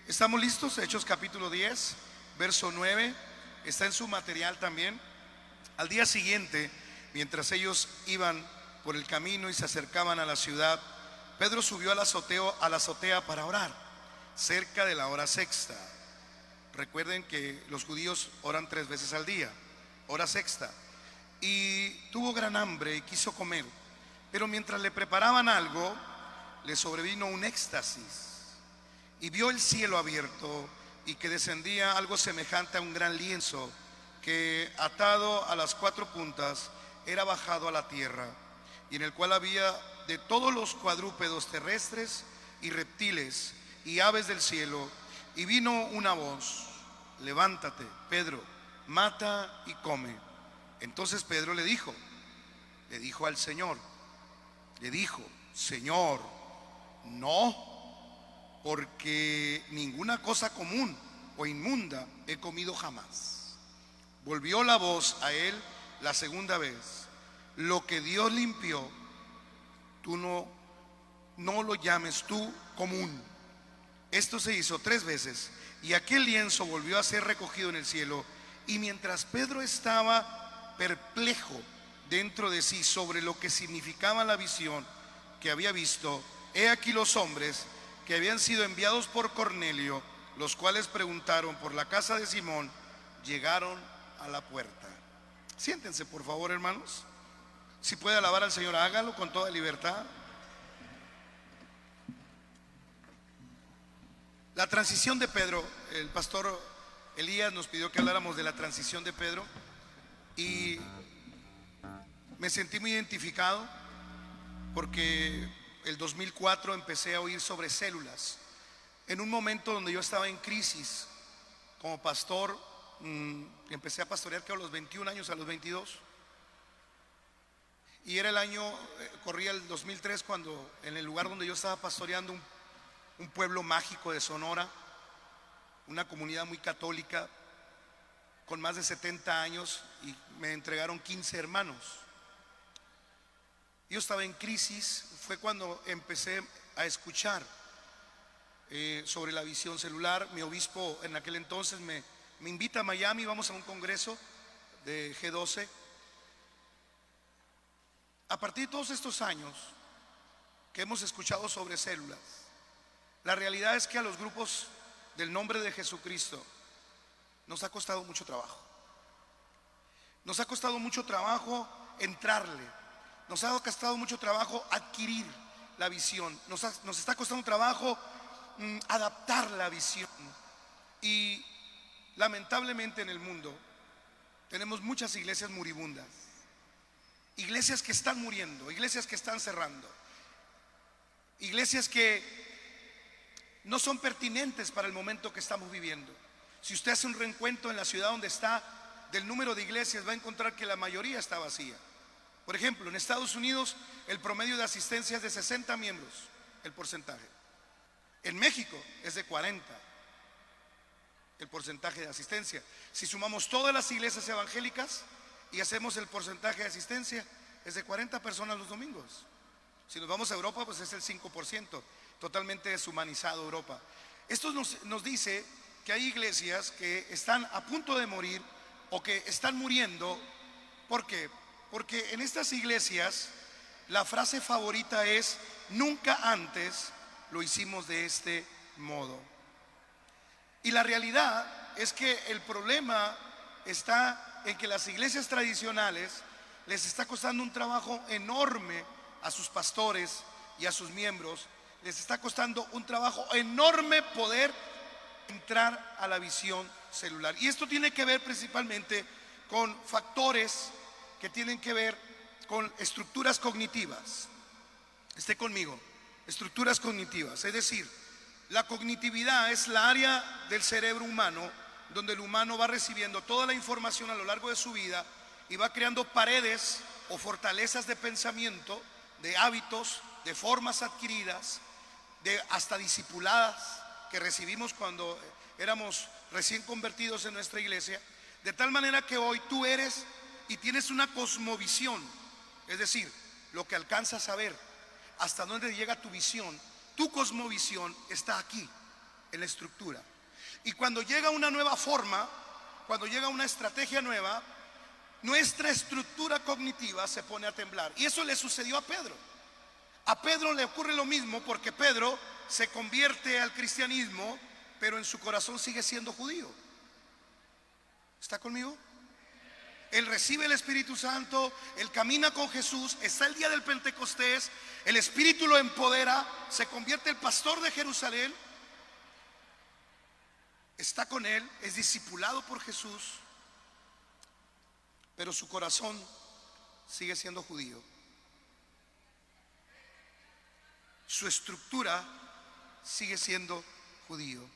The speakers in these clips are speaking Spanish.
¿Estamos listos? Hechos capítulo 10, verso 9. Está en su material también. Al día siguiente, mientras ellos iban por el camino y se acercaban a la ciudad, Pedro subió a la azotea para orar, cerca de la hora sexta. Recuerden que los judíos oran 3 veces al día, hora sexta. Y tuvo gran hambre y quiso comer, pero mientras le preparaban algo, le sobrevino un éxtasis. Y vio el cielo abierto y que descendía algo semejante a un gran lienzo que, atado a las 4 puntas, era bajado a la tierra, y en el cual había de todos los cuadrúpedos terrestres y reptiles y aves del cielo. Y vino una voz: levántate, Pedro, mata y come. Entonces Pedro le dijo al Señor, Señor, no, porque ninguna cosa común o inmunda he comido jamás. Volvió la voz a él la segunda vez: lo que Dios limpió, tú no lo llames tú común. Esto se hizo 3 veces, y aquel lienzo volvió a ser recogido en el cielo. Y mientras Pedro estaba perplejo dentro de sí sobre lo que significaba la visión que había visto, he aquí los hombres que habían sido enviados por Cornelio, los cuales preguntaron por la casa de Simón, llegaron a la puerta. Siéntense, por favor, hermanos. Si puede alabar al Señor, hágalo con toda libertad. La transición de Pedro, el pastor Elías nos pidió que habláramos de la transición de Pedro, y me sentí muy identificado porque el 2004 empecé a oír sobre células, en un momento donde yo estaba en crisis como pastor. Empecé a pastorear que a los 21 años, a los 22, y era el año, corría el 2003, cuando en el lugar donde yo estaba pastoreando, un pueblo mágico de Sonora, una comunidad muy católica con más de 70 años, y me entregaron 15 hermanos. Yo estaba en crisis. Fue cuando empecé a escuchar sobre la visión celular. Mi obispo en aquel entonces me invita a Miami, vamos a un congreso de G12. A partir de todos estos años que hemos escuchado sobre células, la realidad es que a los grupos del nombre de Jesucristo nos ha costado mucho trabajo. Nos ha costado mucho trabajo entrarle. Nos ha costado mucho trabajo adquirir la visión. Nos está costando trabajo adaptar la visión. Y lamentablemente en el mundo tenemos muchas iglesias moribundas, iglesias que están muriendo, iglesias que están cerrando, iglesias que no son pertinentes para el momento que estamos viviendo. Si usted hace un recuento en la ciudad donde está del número de iglesias, va a encontrar que la mayoría está vacía. Por ejemplo, en Estados Unidos el promedio de asistencia es de 60 miembros, el porcentaje. En México es de 40 el porcentaje de asistencia. Si sumamos todas las iglesias evangélicas y hacemos el porcentaje de asistencia, es de 40 personas los domingos. Si nos vamos a Europa, pues es el 5%, totalmente deshumanizado Europa. Esto nos dice que hay iglesias que están a punto de morir o que están muriendo. ¿Por qué? Porque en estas iglesias la frase favorita es: nunca antes lo hicimos de este modo. Y la realidad es que el problema está en que las iglesias tradicionales les está costando un trabajo enorme a sus pastores y a sus miembros. Les está costando un trabajo enorme poder entrar a la visión celular. Y esto tiene que ver principalmente con factores que tienen que ver con estructuras cognitivas. Esté conmigo, estructuras cognitivas. Es decir, la cognitividad es la área del cerebro humano donde el humano va recibiendo toda la información a lo largo de su vida y va creando paredes o fortalezas de pensamiento, de hábitos, de formas adquiridas, de hasta discipuladas que recibimos cuando éramos recién convertidos en nuestra iglesia, de tal manera que hoy tú eres y tienes una cosmovisión, es decir, lo que alcanzas a ver, hasta dónde llega tu visión. Tu cosmovisión está aquí. en la estructura. Y cuando llega una nueva forma, cuando llega una estrategia nueva, nuestra estructura cognitiva se pone a temblar. Y eso le sucedió a Pedro. A Pedro le ocurre lo mismo, porque Pedro se convierte al cristianismo, pero en su corazón sigue siendo judío. ¿Está conmigo? Él recibe el Espíritu Santo, él camina con Jesús, está el día del Pentecostés, el Espíritu lo empodera, se convierte el pastor de Jerusalén, está con él, es discipulado por Jesús, pero su corazón sigue siendo judío. Su estructura sigue siendo judío.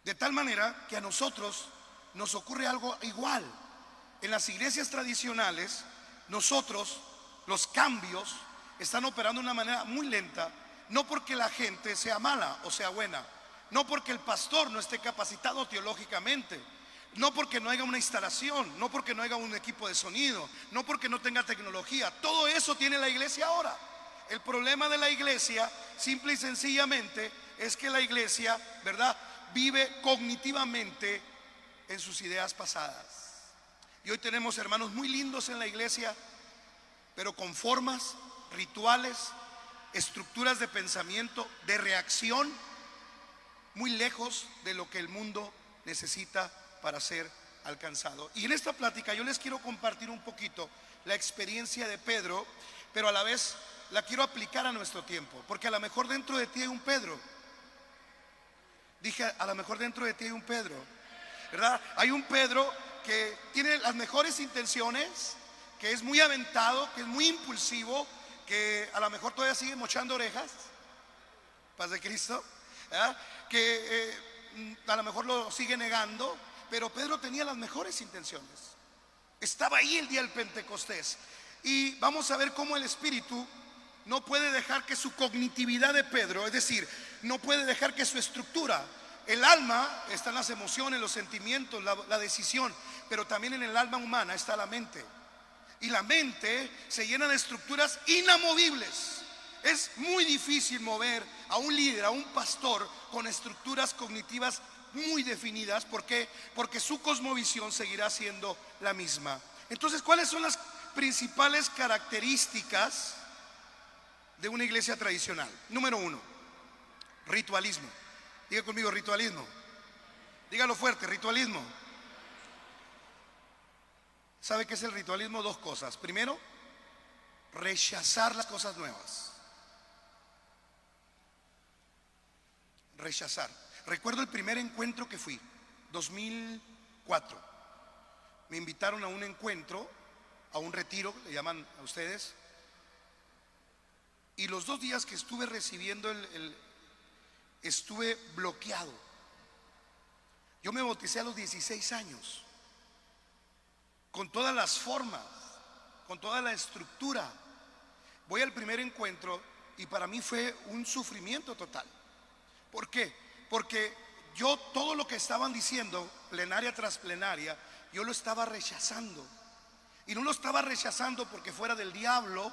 De tal manera que a nosotros nos ocurre algo igual. En las iglesias tradicionales, nosotros, los cambios están operando de una manera muy lenta, no porque la gente sea mala o sea buena, no porque el pastor no esté capacitado teológicamente, no porque no haya una instalación, no porque no haya un equipo de sonido, no porque no tenga tecnología. Todo eso tiene la iglesia ahora. El problema de la iglesia, simple y sencillamente, es que la iglesia, ¿verdad?, vive cognitivamente en sus ideas pasadas. Y hoy tenemos hermanos muy lindos en la iglesia, pero con formas, rituales, estructuras de pensamiento, de reacción, muy lejos de lo que el mundo necesita para ser alcanzado. Y en esta plática yo les quiero compartir un poquito la experiencia de Pedro, pero a la vez la quiero aplicar a nuestro tiempo, porque a lo mejor dentro de ti hay un Pedro. Dije, a lo mejor dentro de ti hay un Pedro, ¿verdad? Hay un Pedro que tiene las mejores intenciones, que es muy aventado, que es muy impulsivo, que a lo mejor todavía sigue mochando orejas, paz de Cristo, ¿verdad?, que a lo mejor lo sigue negando, pero Pedro tenía las mejores intenciones. Estaba ahí el día del Pentecostés. Y vamos a ver cómo el Espíritu no puede dejar que su cognitividad de Pedro, es decir, no puede dejar que su estructura, el alma está en las emociones, los sentimientos, la decisión, pero también en el alma humana está la mente. Y la mente se llena de estructuras inamovibles. Es muy difícil mover a un líder, a un pastor con estructuras cognitivas muy definidas. ¿Por qué? Porque su cosmovisión seguirá siendo la misma. Entonces, ¿cuáles son las principales características de una iglesia tradicional? Número uno, ritualismo. Diga conmigo, ritualismo. Dígalo fuerte, ritualismo. ¿Sabe qué es el ritualismo? Dos cosas. Primero, rechazar las cosas nuevas. Rechazar. Recuerdo el primer encuentro que fui, 2004. Me invitaron a un encuentro, a un retiro, le llaman a ustedes. Y los 2 días que estuve recibiendo estuve bloqueado. Yo me bauticé a los 16 años, con todas las formas, con toda la estructura. Voy al primer encuentro y para mí fue un sufrimiento total. ¿Por qué? Porque yo todo lo que estaban diciendo, plenaria tras plenaria, yo lo estaba rechazando. Y no lo estaba rechazando porque fuera del diablo,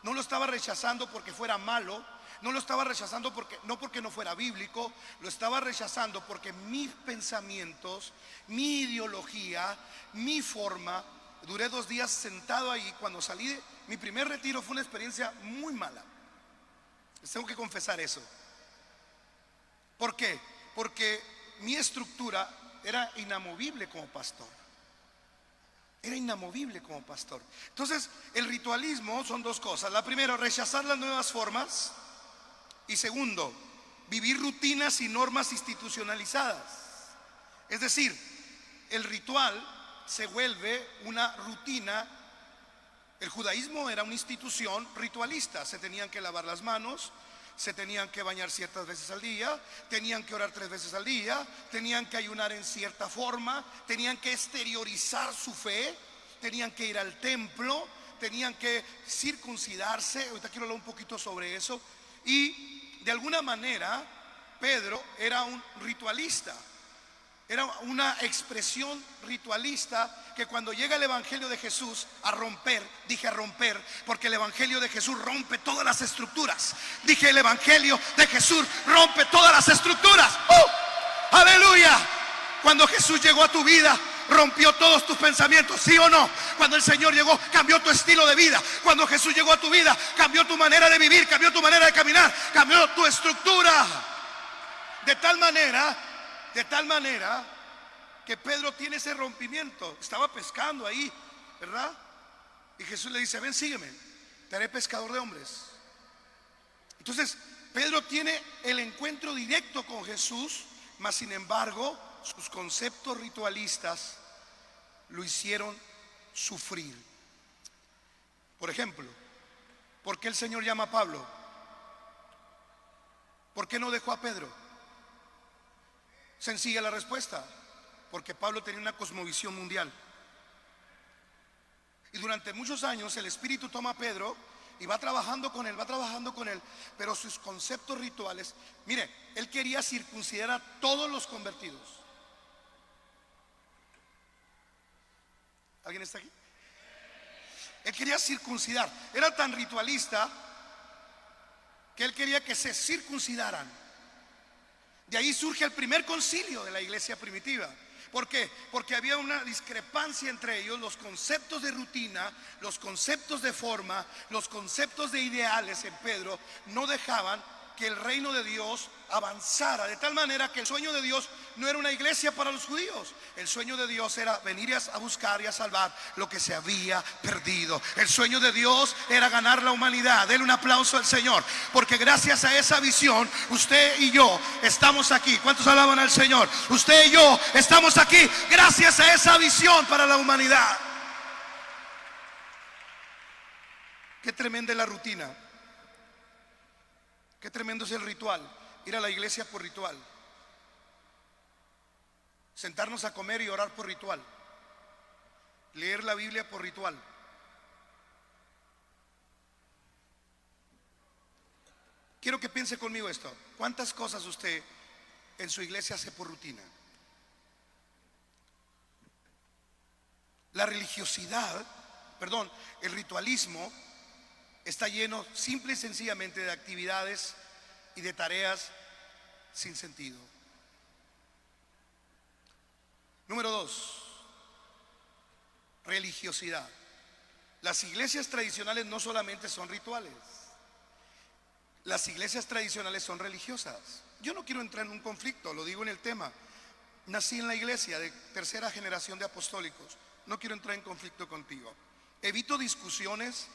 no lo estaba rechazando porque fuera malo, no lo estaba rechazando porque no fuera bíblico, lo estaba rechazando porque mis pensamientos, mi ideología, mi forma. Duré 2 días sentado ahí. Cuando salí de mi primer retiro fue una experiencia muy mala. Les tengo que confesar eso. ¿Por qué? Porque mi estructura era inamovible como pastor. Era inamovible como pastor. Entonces, el ritualismo son 2 cosas. La primera, rechazar las nuevas formas. Y segundo, vivir rutinas y normas institucionalizadas. Es decir, el ritual se vuelve una rutina. El judaísmo era una institución ritualista. Se tenían que lavar las manos, se tenían que bañar ciertas veces al día, tenían que orar 3 veces al día, tenían que ayunar en cierta forma, tenían que exteriorizar su fe, tenían que ir al templo, tenían que circuncidarse. Ahorita quiero hablar un poquito sobre eso. Y de alguna manera Pedro era un ritualista. Era una expresión ritualista que cuando llega el evangelio de Jesús a romper, dije a romper, porque el evangelio de Jesús rompe todas las estructuras. Dije el evangelio de Jesús rompe todas las estructuras. Aleluya. Cuando Jesús llegó a tu vida, rompió todos tus pensamientos, ¿sí o no? Cuando el Señor llegó, cambió tu estilo de vida. Cuando Jesús llegó a tu vida, cambió tu manera de vivir, cambió tu manera de caminar, cambió tu estructura. De tal manera que Pedro tiene ese rompimiento. Estaba pescando ahí, ¿verdad? Y Jesús le dice: ven, sígueme, te haré pescador de hombres. Entonces Pedro tiene el encuentro directo con Jesús, mas sin embargo sus conceptos ritualistas lo hicieron sufrir. Por ejemplo, ¿por qué el Señor llama a Pablo? ¿Por qué no dejó a Pedro? Sencilla la respuesta: porque Pablo tenía una cosmovisión mundial. Y durante muchos años el Espíritu toma a Pedro y va trabajando con él, pero sus conceptos rituales, mire, él quería circuncidar a todos los convertidos. ¿Alguien está aquí? Él quería circuncidar. Era tan ritualista que él quería que se circuncidaran. De ahí surge el primer concilio de la iglesia primitiva. ¿Por qué? Porque había una discrepancia entre ellos. Los conceptos de rutina, los conceptos de forma, los conceptos de ideales en Pedro no dejaban que el reino de Dios avanzara. De tal manera que el sueño de Dios no era una iglesia para los judíos. El sueño de Dios era venir a buscar y a salvar lo que se había perdido. El sueño de Dios era ganar la humanidad. Denle un aplauso al Señor, porque gracias a esa visión usted y yo estamos aquí. ¿Cuántos alaban al Señor? Usted y yo estamos aquí gracias a esa visión para la humanidad. Qué tremenda es la rutina. Qué tremendo es el ritual. Ir a la iglesia por ritual. Sentarnos a comer y orar por ritual. Leer la Biblia por ritual. Quiero que piense conmigo esto. ¿Cuántas cosas usted en su iglesia hace por rutina? La religiosidad, el ritualismo está lleno simple y sencillamente de actividades y de tareas sin sentido. Número 2, religiosidad. Las iglesias tradicionales no solamente son rituales, las iglesias tradicionales son religiosas. Yo no quiero entrar en un conflicto, lo digo en el tema. Nací en la iglesia de tercera generación de apostólicos. No quiero entrar en conflicto contigo. Evito discusiones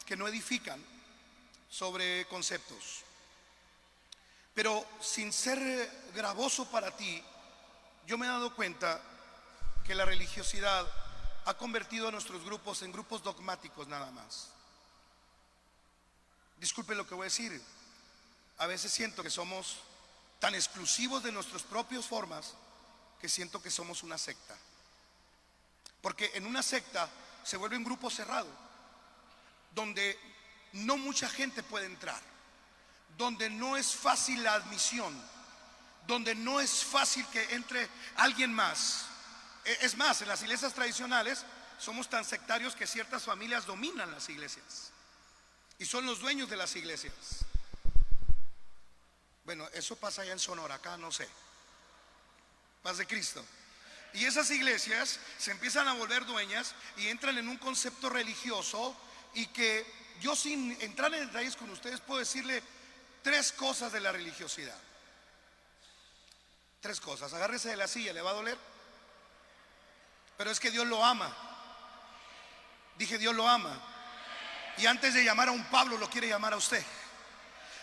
que no edifican sobre conceptos. Pero sin ser gravoso para ti, yo me he dado cuenta que la religiosidad ha convertido a nuestros grupos en grupos dogmáticos nada más. Disculpe lo que voy a decir. A veces siento que somos tan exclusivos de nuestras propias formas que siento que somos una secta. Porque en una secta se vuelve un grupo cerrado, donde no mucha gente puede entrar, donde no es fácil la admisión, donde no es fácil que entre alguien más. Es más, en las iglesias tradicionales somos tan sectarios que ciertas familias dominan las iglesias y son los dueños de las iglesias. Bueno, eso pasa allá en Sonora, acá no sé. Paz de Cristo. Y esas iglesias se empiezan a volver dueñas y entran en un concepto religioso, y que yo, sin entrar en detalles con ustedes, puedo decirle 3 cosas de la religiosidad. 3 cosas. Agárrese de la silla, ¿le va a doler? Pero es que Dios lo ama. Dije, Dios lo ama. Y antes de llamar a un Pablo, lo quiere llamar a usted.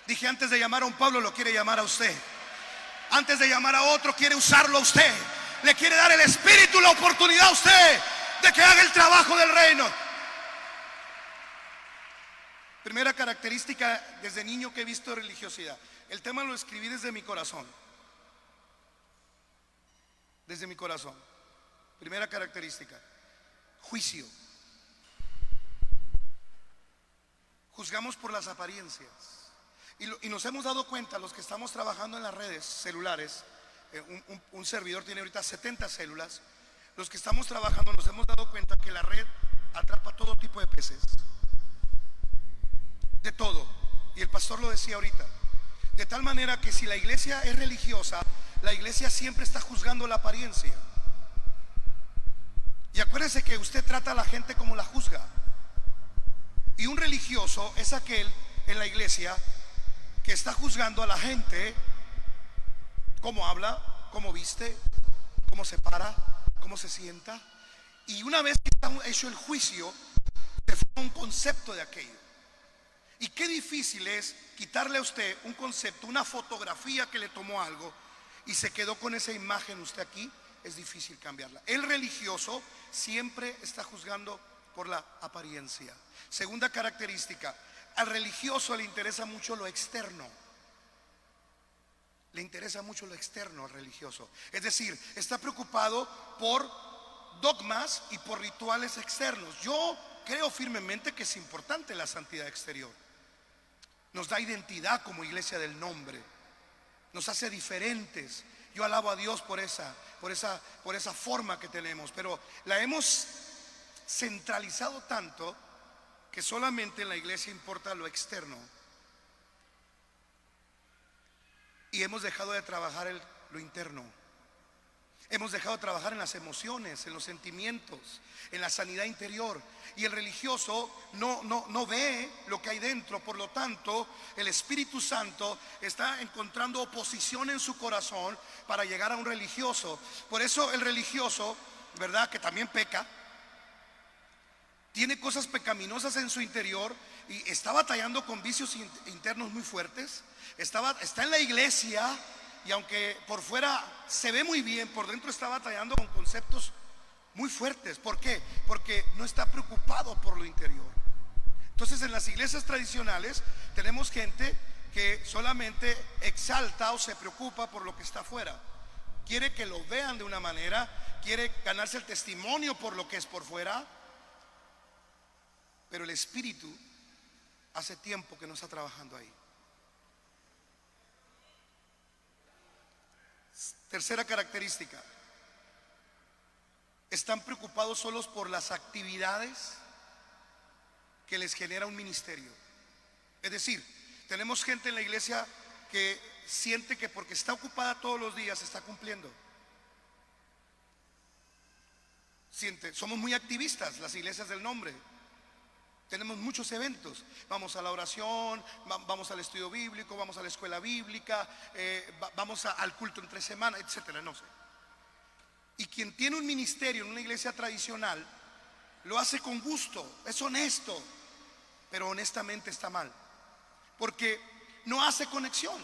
Dije, antes de llamar a un Pablo, lo quiere llamar a usted. Antes de llamar a otro, quiere usarlo a usted. Le quiere dar el Espíritu, la oportunidad a usted de que haga el trabajo del reino. Primera característica desde niño que he visto de religiosidad. El tema lo escribí desde mi corazón. Desde mi corazón. Primera característica: juicio. Juzgamos por las apariencias. Y nos hemos dado cuenta, los que estamos trabajando en las redes celulares, un servidor tiene ahorita 70 células. Los que estamos trabajando nos hemos dado cuenta que la red atrapa todo tipo de peces, de todo. Y el pastor lo decía ahorita, de tal manera que si la iglesia es religiosa, la iglesia siempre está juzgando la apariencia. Y acuérdese que usted trata a la gente como la juzga. Y un religioso es aquel en la iglesia que está juzgando a la gente, cómo habla, cómo viste, cómo se para, cómo se sienta. Y una vez que está hecho el juicio, se forma un concepto de aquello. Y qué difícil es quitarle a usted un concepto, una fotografía que le tomó algo y se quedó con esa imagen usted aquí. Es difícil cambiarla. El religioso siempre está juzgando por la apariencia. Segunda característica, al religioso le interesa mucho lo externo. Le interesa mucho lo externo al religioso. Es decir, está preocupado por dogmas y por rituales externos. Yo creo firmemente que es importante la santidad exterior. Nos da identidad como iglesia del nombre. Nos hace diferentes. Yo alabo a Dios por esa forma que tenemos, pero la hemos centralizado tanto que solamente en la iglesia importa lo externo. Y hemos dejado de trabajar lo interno. Hemos dejado de trabajar en las emociones, en los sentimientos, en la sanidad interior. Y el religioso no ve lo que hay dentro. Por lo tanto, el Espíritu Santo está encontrando oposición en su corazón para llegar a un religioso. Por eso el religioso, ¿verdad?, que también peca, tiene cosas pecaminosas en su interior y está batallando con vicios internos muy fuertes. Está en la iglesia y aunque por fuera se ve muy bien, por dentro está batallando con conceptos muy fuertes. ¿Por qué? Porque no está preocupado por lo interior. Entonces en las iglesias tradicionales tenemos gente que solamente exalta o se preocupa por lo que está afuera. Quiere que lo vean de una manera, quiere ganarse el testimonio por lo que es por fuera. Pero el Espíritu hace tiempo que no está trabajando ahí. Tercera característica, están preocupados solos por las actividades que les genera un ministerio. Es decir, tenemos gente en la iglesia que siente que porque está ocupada todos los días está cumpliendo. Somos muy activistas, las iglesias del nombre. Tenemos muchos eventos, vamos a la oración, vamos al estudio bíblico, vamos a la escuela bíblica, vamos al culto entre semana, etcétera, no sé. Y quien tiene un ministerio en una iglesia tradicional lo hace con gusto, es honesto, pero honestamente está mal, porque no hace conexión.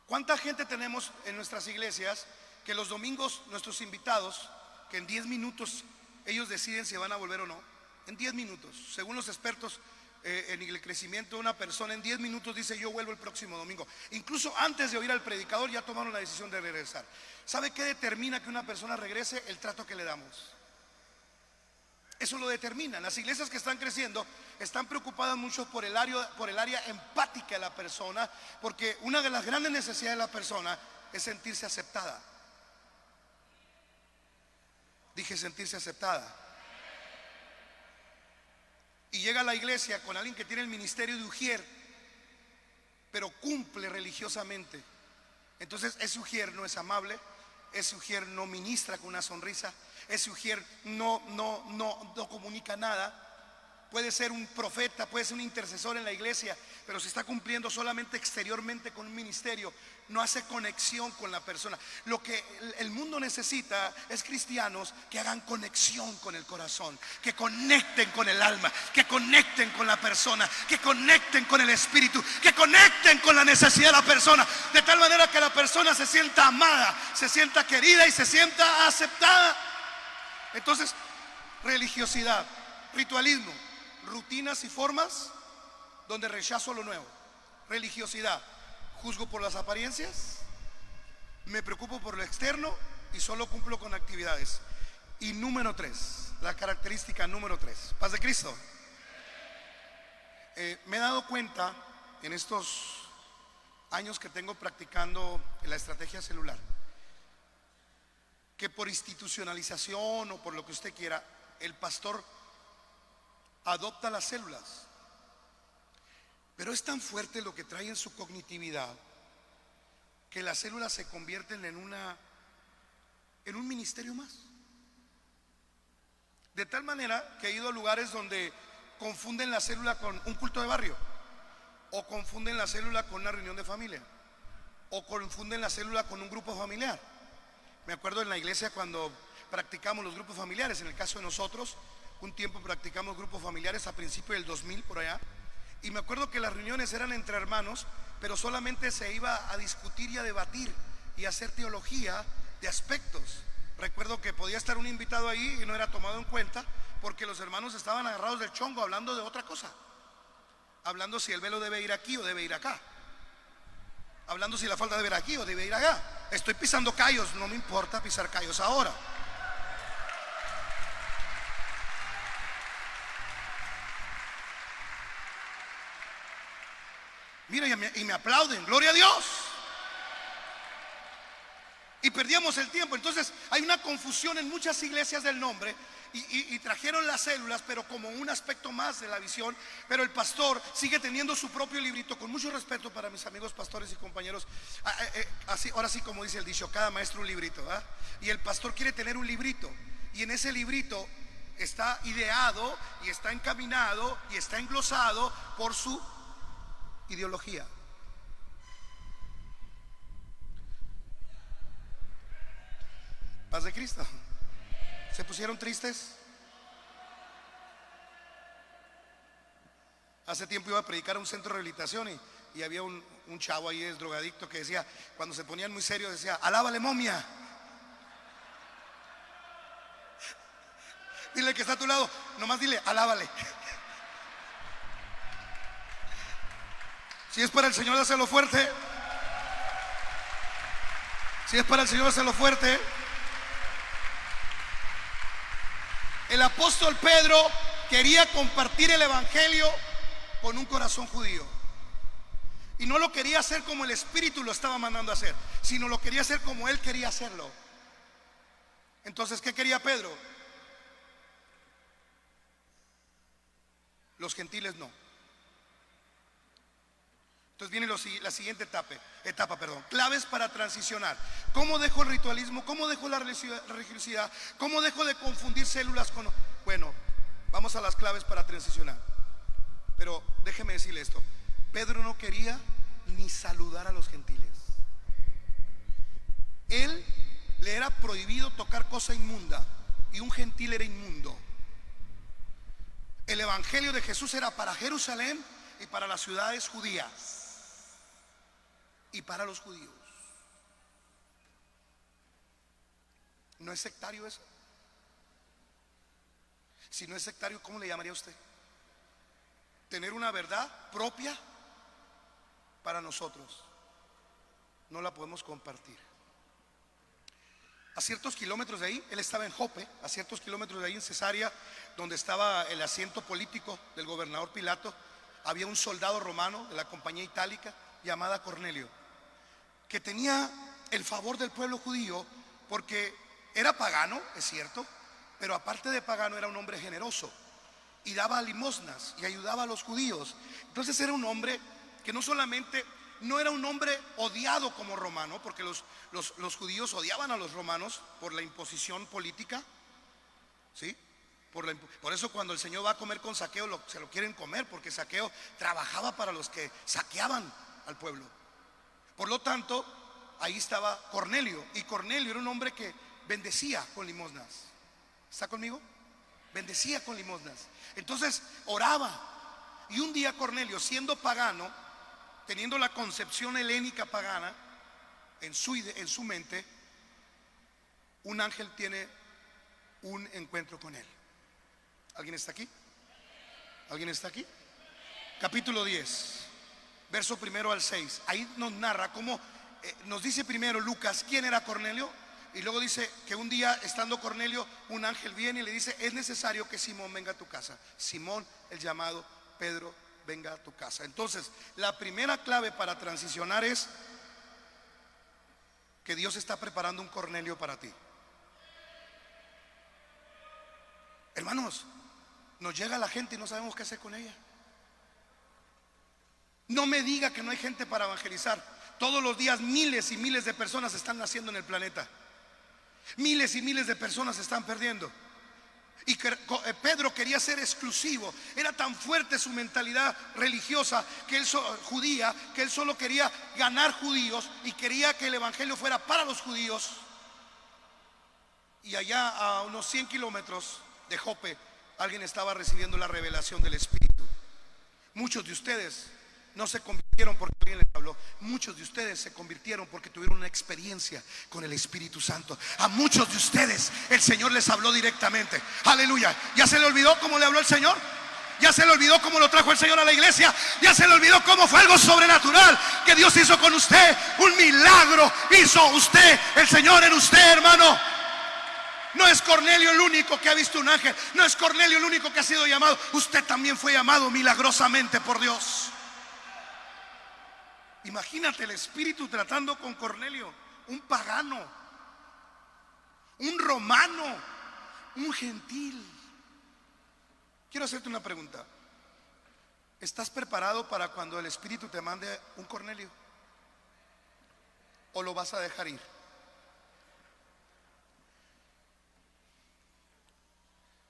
¿Cuánta gente tenemos en nuestras iglesias que los domingos nuestros invitados, que en 10 minutos ellos deciden si van a volver o no? En 10 minutos, según los expertos en el crecimiento de una persona, en 10 minutos dice: yo vuelvo el próximo domingo. Incluso antes de oír al predicador ya tomaron la decisión de regresar. ¿Sabe qué determina que una persona regrese? El trato que le damos. Eso lo determina. Las iglesias que están creciendo están preocupadas mucho por el área empática de la persona, porque una de las grandes necesidades de la persona es sentirse aceptada. Dije sentirse aceptada. Y llega a la iglesia con alguien que tiene el ministerio de ujier, pero cumple religiosamente. Entonces ese ujier no es amable, ese ujier no ministra con una sonrisa, ese ujier no comunica nada. Puede ser un profeta, puede ser un intercesor en la iglesia, pero si está cumpliendo solamente exteriormente con un ministerio, no hace conexión con la persona. Lo que el mundo necesita es cristianos que hagan conexión con el corazón, que conecten con el alma, que conecten con la persona, que conecten con el espíritu, que conecten con la necesidad de la persona, de tal manera que la persona se sienta amada, se sienta querida y se sienta aceptada. Entonces, religiosidad, ritualismo, rutinas y formas donde rechazo lo nuevo. Religiosidad, juzgo por las apariencias, me preocupo por lo externo y solo cumplo con actividades. Y número 3, la característica número 3, paz de Cristo. Me he dado cuenta en estos años que tengo practicando la estrategia celular, que por institucionalización o por lo que usted quiera, el pastor adopta las células, pero es tan fuerte lo que trae en su cognitividad que las células se convierten en un ministerio más. De tal manera que he ido a lugares donde confunden la célula con un culto de barrio, o confunden la célula con una reunión de familia, o confunden la célula con un grupo familiar. Me acuerdo en la iglesia cuando practicamos los grupos familiares. En el caso de nosotros, un tiempo practicamos grupos familiares a principios del 2000 por allá, y me acuerdo que las reuniones eran entre hermanos, pero solamente se iba a discutir y a debatir y a hacer teología de aspectos. Recuerdo que podía estar un invitado ahí y no era tomado en cuenta porque los hermanos estaban agarrados del chongo hablando de otra cosa, hablando si el velo debe ir aquí o debe ir acá, hablando si la falda debe ir aquí o debe ir acá. Estoy pisando callos, no me importa pisar callos ahora. Mira, y me aplauden, gloria a Dios. Y perdíamos el tiempo. Entonces hay una confusión en muchas iglesias del nombre, y trajeron las células pero como un aspecto más de la visión. Pero el pastor sigue teniendo su propio librito, con mucho respeto para mis amigos pastores y compañeros. Así, ahora sí, como dice el dicho, cada maestro un librito, ¿verdad? Y el pastor quiere tener un librito, y en ese librito está ideado y está encaminado y está englosado por su ideología. Paz de Cristo. ¿Se pusieron tristes? Hace tiempo iba a predicar a un centro de rehabilitación, y había un chavo ahí, es drogadicto, que decía, cuando se ponían muy serios, decía: alábale, momia. Dile que está a tu lado, nomás dile: alábale. Si es para el Señor, hazlo fuerte. Si es para el Señor, hazlo fuerte. El apóstol Pedro quería compartir el evangelio con un corazón judío, y no lo quería hacer como el Espíritu lo estaba mandando a hacer, sino lo quería hacer como él quería hacerlo. Entonces, ¿qué quería Pedro? Los gentiles no. Entonces viene la siguiente etapa, claves para transicionar. ¿Cómo dejo el ritualismo? ¿Cómo dejo la religiosidad? ¿Cómo dejo de confundir células con... Bueno, vamos a las claves para transicionar. Pero déjeme decirle esto: Pedro no quería ni saludar a los gentiles. Él le era prohibido tocar cosa inmunda, y un gentil era inmundo. El evangelio de Jesús era para Jerusalén y para las ciudades judías y para los judíos. ¿No es sectario eso? Si no es sectario, ¿cómo le llamaría usted? Tener una verdad propia para nosotros, no la podemos compartir. A ciertos kilómetros de ahí, él estaba en Jope, a ciertos kilómetros de ahí en Cesarea, donde estaba el asiento político del gobernador Pilato, había un soldado romano de la compañía itálica llamada Cornelio, que tenía el favor del pueblo judío porque era pagano, es cierto, pero aparte de pagano era un hombre generoso y daba limosnas y ayudaba a los judíos. Entonces era un hombre que no solamente no era un hombre odiado como romano, porque los judíos odiaban a los romanos por la imposición política, ¿sí? Por eso cuando el Señor va a comer con Zaqueo, se lo quieren comer, porque Zaqueo trabajaba para los que saqueaban al pueblo. Por lo tanto, ahí estaba Cornelio, y Cornelio era un hombre que bendecía con limosnas. ¿Está conmigo? Bendecía con limosnas. Entonces oraba, y un día Cornelio, siendo pagano, teniendo la concepción helénica pagana en su mente, un ángel tiene un encuentro con él. ¿Alguien está aquí? ¿Alguien está aquí? Capítulo 10, verso 1 al 6. Ahí nos narra cómo nos dice primero Lucas quién era Cornelio, y luego dice que un día, estando Cornelio, un ángel viene y le dice: es necesario que Simón venga a tu casa. Simón, el llamado Pedro, venga a tu casa. Entonces, la primera clave para transicionar es que Dios está preparando un Cornelio para ti. Hermanos, nos llega la gente y no sabemos qué hacer con ella. No me diga que no hay gente para evangelizar. Todos los días miles y miles de personas están naciendo en el planeta. Miles y miles de personas se están perdiendo. Y Pedro quería ser exclusivo. Era tan fuerte su mentalidad religiosa que él judía, que él solo quería ganar judíos y quería que el evangelio fuera para los judíos. Y allá a unos 100 kilómetros de Jope, alguien estaba recibiendo la revelación del Espíritu. Muchos de ustedes no se convirtieron porque alguien les habló. Muchos de ustedes se convirtieron porque tuvieron una experiencia con el Espíritu Santo. A muchos de ustedes el Señor les habló directamente. Aleluya. ¿Ya se le olvidó cómo le habló el Señor? ¿Ya se le olvidó cómo lo trajo el Señor a la iglesia? ¿Ya se le olvidó cómo fue algo sobrenatural que Dios hizo con usted? Un milagro hizo usted, el Señor en usted, hermano. No es Cornelio el único que ha visto un ángel. No es Cornelio el único que ha sido llamado. Usted también fue llamado milagrosamente por Dios. Imagínate el Espíritu tratando con Cornelio, un pagano, un romano, un gentil. Quiero hacerte una pregunta. ¿Estás preparado para cuando el Espíritu te mande un Cornelio? ¿O lo vas a dejar ir?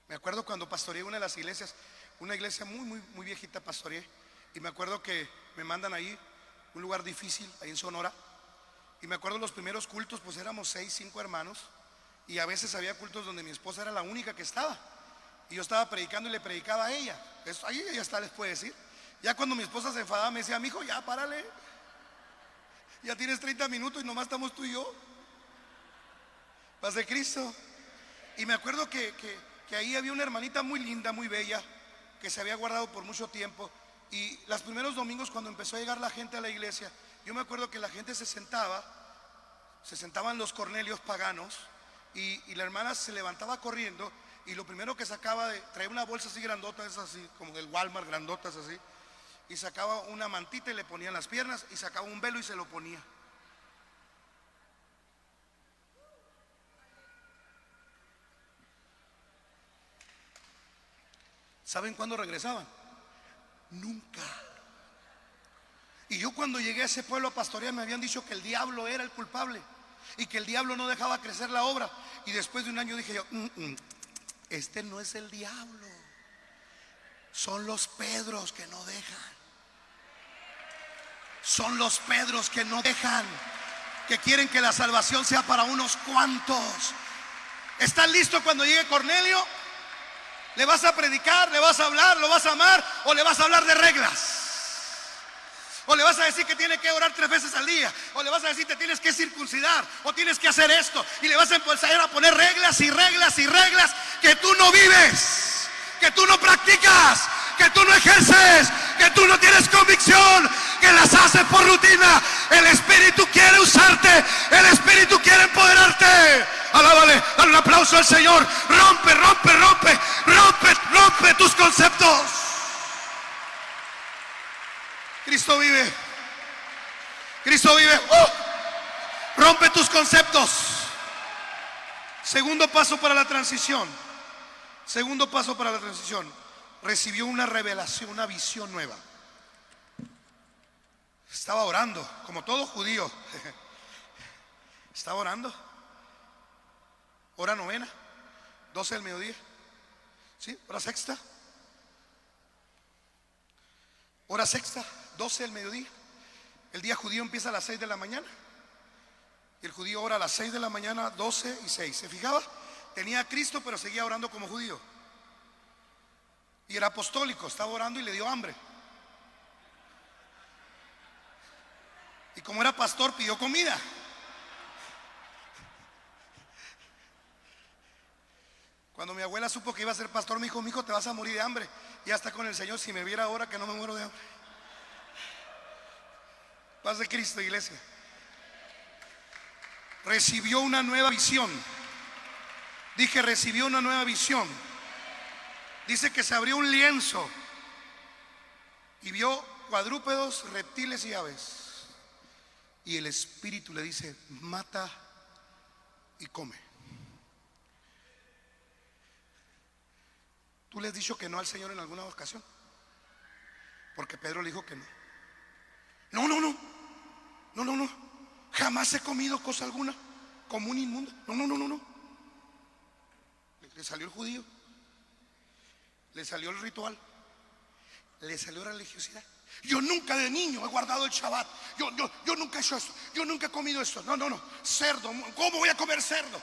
Me acuerdo cuando pastoreé una de las iglesias, una iglesia muy viejita pastoreé, y me acuerdo que me mandan ahí, un lugar difícil, ahí en Sonora, y me acuerdo los primeros cultos, pues éramos 6, 5 hermanos, y a veces había cultos donde mi esposa era la única que estaba, y yo estaba predicando y le predicaba a ella. Eso, ahí ella está, les puede decir. Ya cuando mi esposa se enfadaba me decía: mijo, ya párale, ya tienes 30 minutos y nomás estamos tú y yo, paz de Cristo. Y me acuerdo que ahí había una hermanita muy linda, muy bella, que se había guardado por mucho tiempo. Y los primeros domingos, cuando empezó a llegar la gente a la iglesia, yo me acuerdo que la gente se sentaban los Cornelios paganos, y la hermana se levantaba corriendo, y lo primero que sacaba, traía una bolsa así grandota, es así, como del Walmart, grandotas así, y sacaba una mantita y le ponía en las piernas, y sacaba un velo y se lo ponía. ¿Saben cuándo regresaban? Nunca. Y yo cuando llegué a ese pueblo a pastorear me habían dicho que el diablo era el culpable y que el diablo no dejaba crecer la obra. Y después de un año dije yo: este no es el diablo, son los Pedros que no dejan. Son los Pedros que no dejan, que quieren que la salvación sea para unos cuantos. ¿Estás listo cuando llegue Cornelio? ¿Le vas a predicar? ¿Le vas a hablar? ¿Lo vas a amar? ¿O le vas a hablar de reglas? ¿O le vas a decir que tiene que orar 3 veces al día? ¿O le vas a decir que tienes que circuncidar? ¿O tienes que hacer esto? Y le vas a empezar a poner reglas y reglas y reglas que tú no vives, que tú no practicas, que tú no ejerces, que tú no tienes convicción, que las haces por rutina. El Espíritu quiere usarte, el Espíritu quiere empoderarte. Alábale, dale un aplauso al Señor. Rompe tus conceptos. Cristo vive. Cristo vive. Rompe tus conceptos. Segundo paso para la transición. Segundo paso para la transición. Recibió una revelación, una visión nueva. Estaba orando, como todo judío. Estaba orando. Hora novena, 12 del mediodía. ¿Sí? Hora sexta. Hora sexta, 12 del mediodía. El día judío empieza a las 6 de la mañana. Y el judío ora a las 6 de la mañana, 12 y 6. ¿Se fijaba? Tenía a Cristo, pero seguía orando como judío. Y era apostólico, estaba orando y le dio hambre. Y como era pastor, pidió comida. Cuando mi abuela supo que iba a ser pastor, me dijo: mijo, te vas a morir de hambre. Ya está con el Señor. Si me viera ahora, que no me muero de hambre. Paz de Cristo, iglesia. Recibió una nueva visión. Dije, recibió una nueva visión. Dice que se abrió un lienzo y vio cuadrúpedos, reptiles y aves. Y el Espíritu le dice: mata y come. ¿Tú le has dicho que no al Señor en alguna ocasión? Porque Pedro le dijo que no. No, no, no, no, no, no. Jamás he comido cosa alguna común inmunda. No, no, no, no, no. Le salió el judío, le salió el ritual, le salió la religiosidad. Yo nunca de niño he guardado el Shabbat. Yo nunca he hecho esto. Yo nunca he comido esto. No, no, no. Cerdo. ¿Cómo voy a comer cerdo?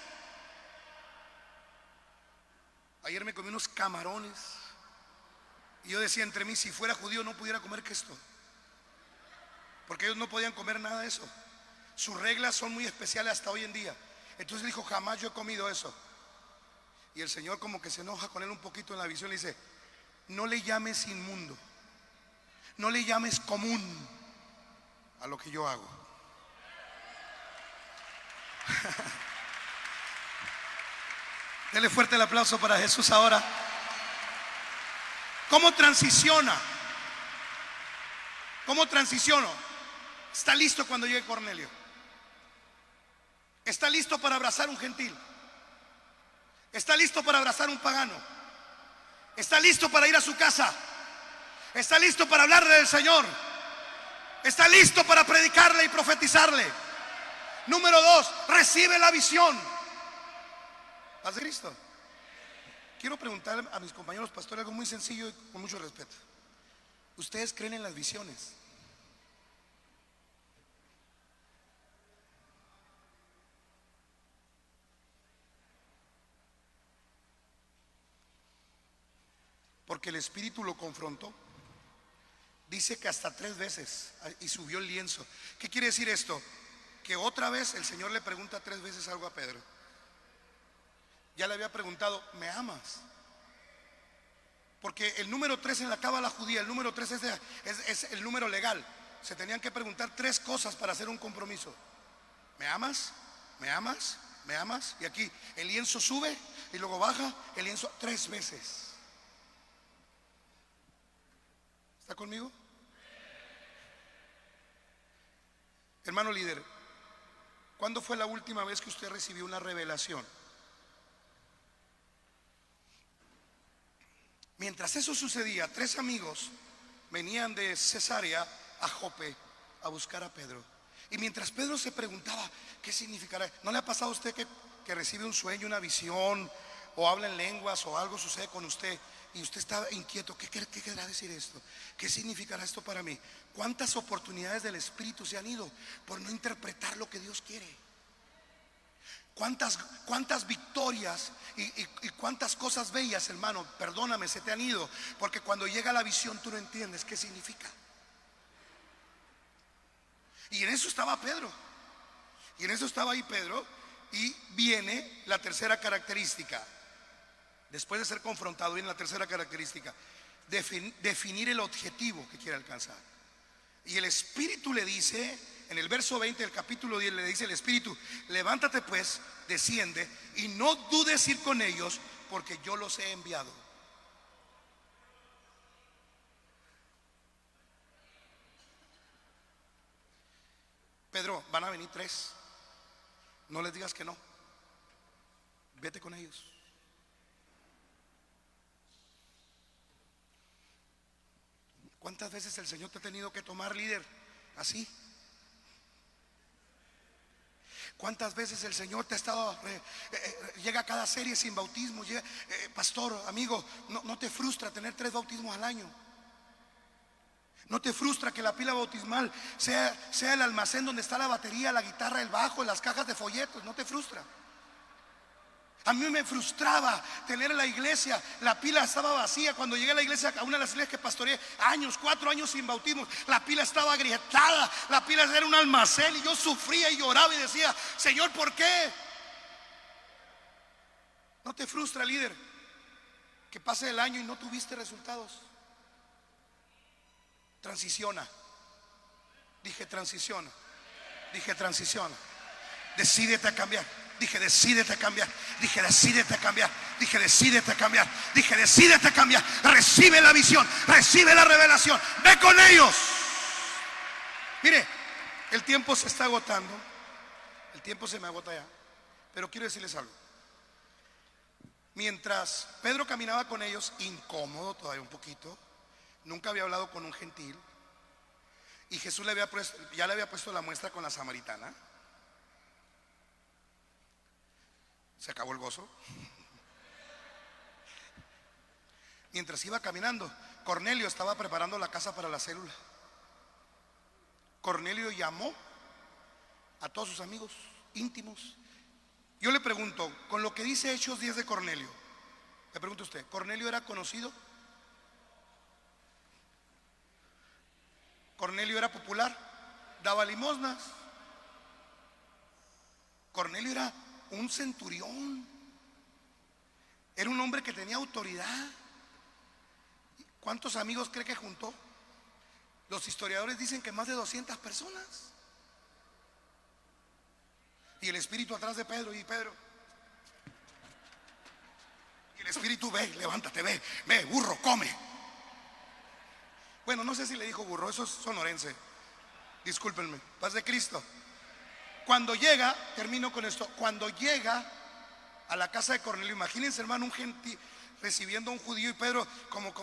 Ayer me comí unos camarones y yo decía entre mí: si fuera judío no pudiera comer que esto, porque ellos no podían comer nada de eso. Sus reglas son muy especiales hasta hoy en día. Entonces dijo: jamás yo he comido eso. Y el Señor como que se enoja con él un poquito en la visión. Le dice: no le llames inmundo, no le llames común a lo que yo hago. Dele fuerte el aplauso para Jesús ahora. ¿Cómo transiciona? ¿Cómo transiciono? Está listo cuando llegue Cornelio. Está listo para abrazar un gentil. Está listo para abrazar un pagano. Está listo para ir a su casa. Está listo para hablarle del Señor. Está listo para predicarle y profetizarle. Número 2, recibe la visión. ¿Paz de Cristo? Quiero preguntarle a mis compañeros pastores algo muy sencillo y con mucho respeto. ¿Ustedes creen en las visiones? Porque el Espíritu lo confrontó. Dice que hasta 3 veces y subió el lienzo. ¿Qué quiere decir esto? Que otra vez el Señor le pregunta 3 veces algo a Pedro. Ya le había preguntado: ¿me amas? Porque el número 3 en la cábala judía, el número 3 es el número legal. Se tenían que preguntar 3 cosas para hacer un compromiso. ¿Me amas? ¿Me amas? ¿Me amas? Y aquí el lienzo sube y luego baja el lienzo 3 veces. ¿Está conmigo? Hermano líder, ¿cuándo fue la última vez que usted recibió una revelación? Mientras eso sucedía, 3 amigos venían de Cesarea a Jope a buscar a Pedro. Y mientras Pedro se preguntaba qué significará, ¿no le ha pasado a usted que recibe un sueño, una visión, o habla en lenguas, o algo sucede con usted y usted está inquieto? ¿Qué querrá decir esto? ¿Qué significará esto para mí? ¿Cuántas oportunidades del Espíritu se han ido por no interpretar lo que Dios quiere? ¿Cuántas victorias y cuántas cosas bellas, hermano, perdóname, se te han ido? Porque cuando llega la visión tú no entiendes qué significa. Y en eso estaba Pedro. Y en eso estaba ahí Pedro. Y viene la tercera característica. Después de ser confrontado, viene la tercera característica: definir el objetivo que quiere alcanzar. Y el Espíritu le dice, en el verso 20 del capítulo 10, le dice el Espíritu: levántate pues, desciende, y no dudes ir con ellos, porque yo los he enviado. Pedro, van a venir 3. No les digas que no. Vete con ellos. ¿Cuántas veces el Señor te ha tenido que tomar, líder, así? ¿Cuántas veces el Señor te ha estado llega a cada serie sin bautismo? Pastor, amigo, no te frustra tener 3 bautismos al año. No te frustra que la pila bautismal sea el almacén donde está la batería, la guitarra, el bajo, las cajas de folletos. No te frustra. A mí me frustraba tener en la iglesia, la pila estaba vacía. Cuando llegué a la iglesia, a una de las iglesias que pastoreé, 4 años sin bautismo, la pila estaba agrietada, la pila era un almacén, y yo sufría y lloraba y decía: Señor, ¿por qué? ¿No te frustra, líder, que pase el año y no tuviste resultados? Transiciona. Dije transiciona. Dije transiciona. Decídete a cambiar. Dije decídete a cambiar. Dije decídete a cambiar. Dije, decídete a cambiar. Dije, decídete a cambiar. Recibe la visión, recibe la revelación. Ve con ellos. Mire, el tiempo se está agotando. El tiempo se me agota ya. Pero quiero decirles algo. Mientras Pedro caminaba con ellos, incómodo todavía un poquito, nunca había hablado con un gentil, y Jesús ya le había puesto la muestra con la samaritana. Se acabó el gozo. Mientras iba caminando, Cornelio estaba preparando la casa para la célula. Cornelio llamó a todos sus amigos íntimos. Yo le pregunto, con lo que dice Hechos 10 de Cornelio, le pregunto a usted, ¿Cornelio era conocido? ¿Cornelio era popular? ¿Daba limosnas? Cornelio era un centurión. Era un hombre que tenía autoridad. ¿Cuántos amigos cree que juntó? Los historiadores dicen que más de 200 personas. Y el Espíritu atrás de Pedro, y Pedro. Y el Espíritu, ve, levántate, ve, burro, come. Bueno, no sé si le dijo burro, eso es sonorense. Discúlpenme, paz de Cristo. Cuando llega, termino con esto, cuando llega a la casa de Cornelio, imagínense, hermano, un gentil recibiendo a un judío, y Pedro como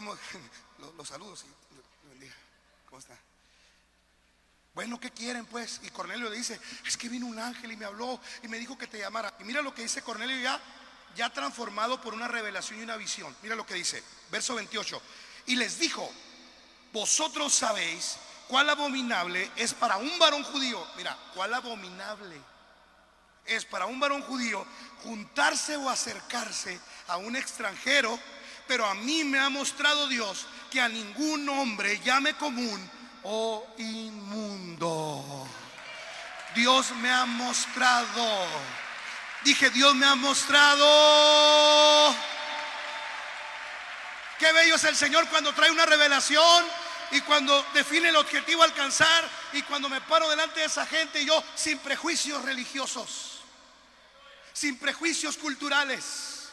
los saludos y bendiga. ¿Cómo está? Bueno, ¿qué quieren pues? Y Cornelio le dice, es que vino un ángel y me habló y me dijo que te llamara. Y mira lo que dice Cornelio ya transformado por una revelación y una visión. Mira lo que dice, verso 28. Y les dijo, vosotros sabéis cuál abominable es para un varón judío. Mira, cuál abominable es para un varón judío juntarse o acercarse a un extranjero, pero a mí me ha mostrado Dios que a ningún hombre llame común o inmundo. Dios me ha mostrado. Dije, Dios me ha mostrado. Qué bello es el Señor cuando trae una revelación y cuando define el objetivo a alcanzar, y cuando me paro delante de esa gente, y yo sin prejuicios religiosos, sin prejuicios culturales.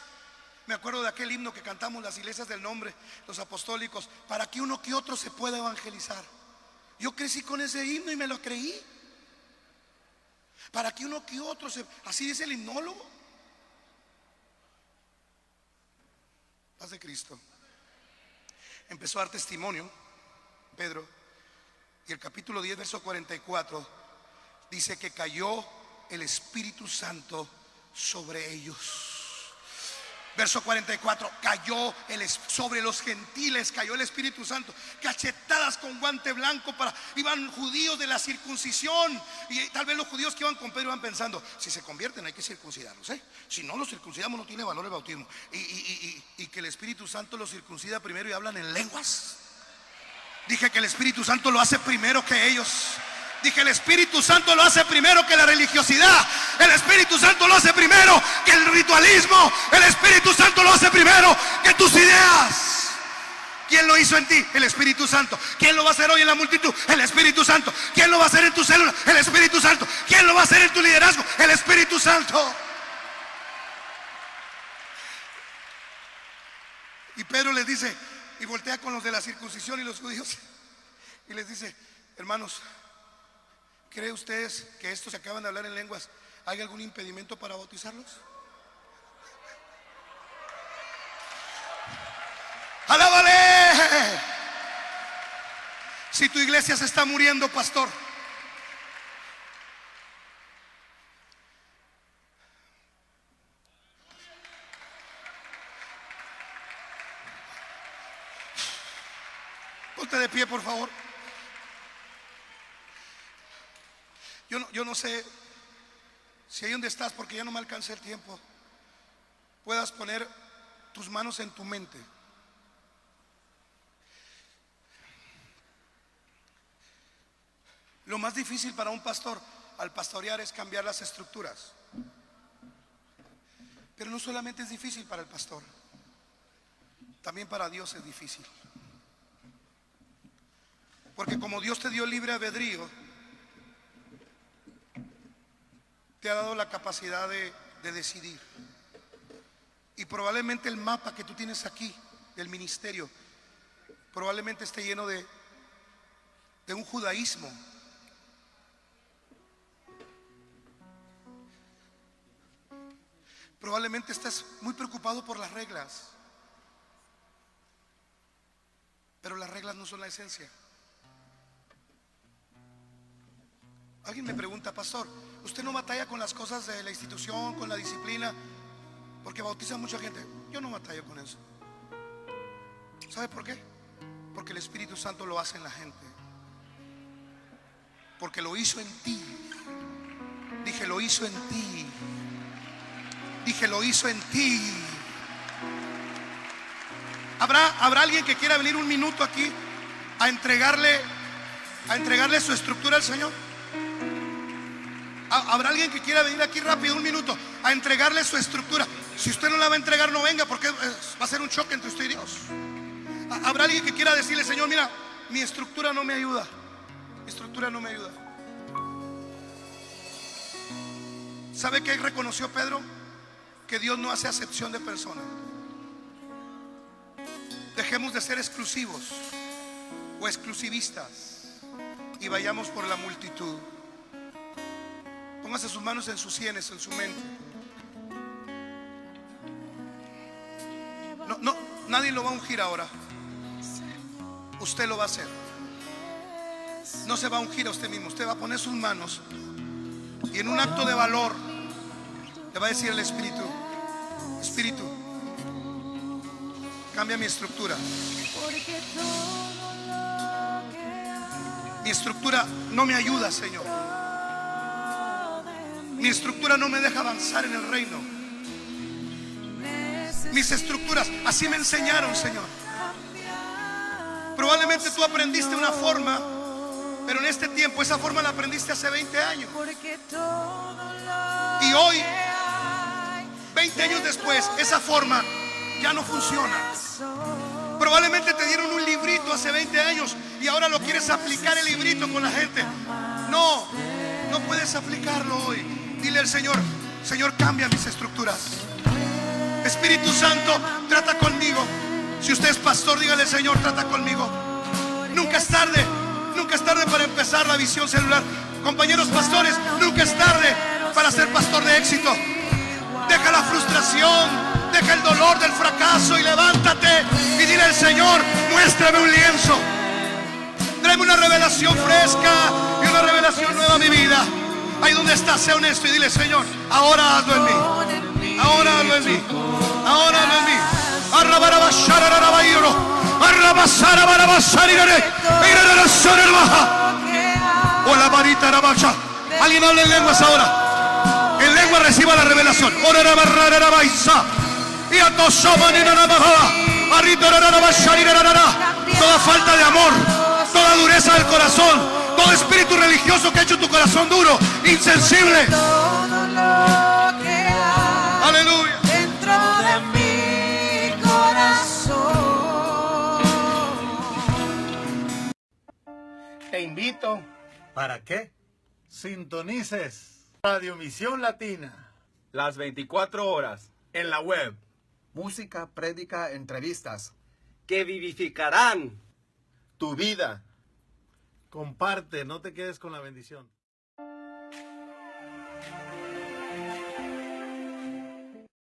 Me acuerdo de aquel himno que cantamos las iglesias del nombre, los apostólicos, para que uno que otro se pueda evangelizar. Yo crecí con ese himno y me lo creí. Para que uno que otro así dice el himnólogo. Paz de Cristo. Empezó a dar testimonio Pedro, y el capítulo 10 verso 44 dice que cayó el Espíritu Santo sobre ellos. Verso 44, cayó sobre los gentiles, cayó el Espíritu Santo, cachetadas con guante blanco. Iban judíos de la circuncisión, y tal vez los judíos que iban con Pedro iban pensando, si se convierten hay que circuncidarlos, si no los circuncidamos no tiene valor el bautismo. Y que el Espíritu Santo los circuncida primero y hablan en lenguas. Dije que el Espíritu Santo lo hace primero que ellos. Dije, el Espíritu Santo lo hace primero que la religiosidad. El Espíritu Santo lo hace primero que el ritualismo. El Espíritu Santo lo hace primero que tus ideas. ¿Quién lo hizo en ti? El Espíritu Santo. ¿Quién lo va a hacer hoy en la multitud? El Espíritu Santo. ¿Quién lo va a hacer en tu célula? El Espíritu Santo. ¿Quién lo va a hacer en tu liderazgo? El Espíritu Santo. Y Pedro les dice, y voltea con los de la circuncisión y los judíos, y les dice, hermanos, ¿cree ustedes que estos que acaban de hablar en lenguas hay algún impedimento para bautizarlos? ¡Alábale! Si tu iglesia se está muriendo, pastor, ponte de pie, por favor. Yo no sé si ahí donde estás, porque ya no me alcancé el tiempo, puedas poner tus manos en tu mente. Lo más difícil para un pastor al pastorear es cambiar las estructuras. Pero no solamente es difícil para el pastor, también para Dios es difícil. Porque como Dios te dio libre albedrío, te ha dado la capacidad de decidir. Y probablemente el mapa que tú tienes aquí del ministerio probablemente esté lleno de un judaísmo. Probablemente estás muy preocupado por las reglas, pero las reglas no son la esencia. Alguien me pregunta: pastor, ¿usted no batalla con las cosas de la institución, con la disciplina? Porque bautiza a mucha gente. Yo no batallo con eso. ¿Sabe por qué? Porque el Espíritu Santo lo hace en la gente. Porque lo hizo en ti. Dije, lo hizo en ti. Dije, lo hizo en ti. ¿Habrá alguien que quiera venir un minuto aquí a entregarle su estructura al Señor? ¿Habrá alguien que quiera venir aquí rápido, un minuto, a entregarle su estructura? Si usted no la va a entregar, no venga, porque va a ser un choque entre usted y Dios. ¿Habrá alguien que quiera decirle: Señor, mira, mi estructura no me ayuda? Mi estructura no me ayuda. ¿Sabe qué reconoció Pedro? Que Dios no hace acepción de personas. Dejemos de ser exclusivos o exclusivistas y vayamos por la multitud. Póngase sus manos en sus sienes, en su mente. No, nadie lo va a ungir ahora. Usted lo va a hacer. No se va a ungir a usted mismo. Usted va a poner sus manos y en un acto de valor le va a decir al Espíritu: Espíritu, cambia mi estructura. Mi estructura no me ayuda, Señor. Mi estructura no me deja avanzar en el reino. Mis estructuras, así me enseñaron, Señor. Probablemente tú aprendiste una forma, pero en este tiempo esa forma la aprendiste hace 20 años. Y hoy, 20 años después, esa forma ya no funciona. Probablemente te dieron un librito hace 20 años y ahora lo quieres aplicar el librito con la gente. No puedes aplicarlo hoy. Dile al Señor: Señor, cambia mis estructuras. Espíritu Santo, trata conmigo. Si usted es pastor, dígale: Señor, trata conmigo. Nunca es tarde. Nunca es tarde para empezar la visión celular. Compañeros pastores, nunca es tarde para ser pastor de éxito. Deja la frustración, deja el dolor del fracaso y levántate y dile al Señor: muéstrame un lienzo. Tráeme una revelación fresca y una revelación nueva a mi vida. Ahí donde estás, sé honesto y dile: Señor, ahora hazlo en mí. Ahora hazlo en mí. Ahora hazlo en mí. Alguien habla en lenguas ahora. En lengua reciba la revelación. Toda falta de amor, toda dureza del corazón, todo espíritu religioso que ha hecho tu corazón duro, insensible. Aleluya. Dentro de mi corazón. Te invito ¿Para qué? Sintonices Radio Misión Latina las 24 horas en la web. Música, prédica, entrevistas que vivificarán Tu vida. Comparte, no te quedes con la bendición.